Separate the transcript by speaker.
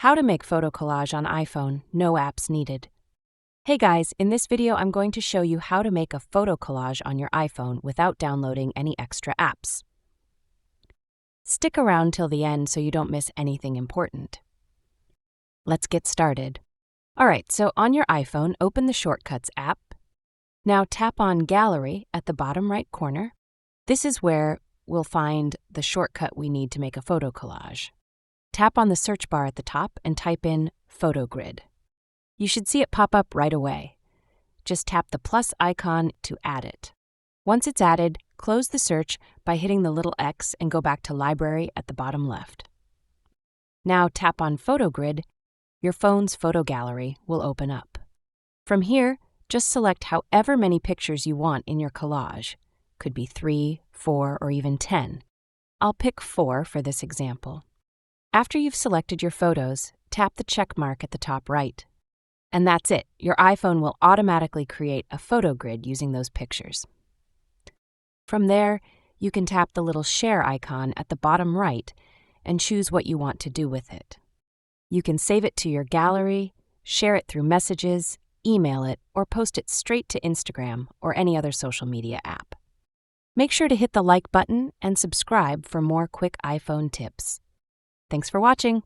Speaker 1: How to make photo collage on iPhone, no apps needed. Hey guys, in this video I'm going to show you how to make a photo collage on your iPhone without downloading any extra apps. Stick around till the end so you don't miss anything important. Let's get started. Alright, so on your iPhone, open the Shortcuts app. Now tap on Gallery at the bottom right corner. This is where we'll find the shortcut we need to make a photo collage. Tap on the search bar at the top and type in Photo Grid. You should see it pop up right away. Just tap the plus icon to add it. Once it's added, close the search by hitting the little X and go back to Library at the bottom left. Now tap on Photo Grid. Your phone's photo gallery will open up. From here, just select however many pictures you want in your collage. Could be 3, 4, or even 10. I'll pick 4 for this example. After you've selected your photos, tap the check mark at the top right. And that's it. Your iPhone will automatically create a photo grid using those pictures. From there, you can tap the little share icon at the bottom right and choose what you want to do with it. You can save it to your gallery, share it through messages, email it, or post it straight to Instagram or any other social media app. Make sure to hit the like button and subscribe for more quick iPhone tips. Thanks for watching.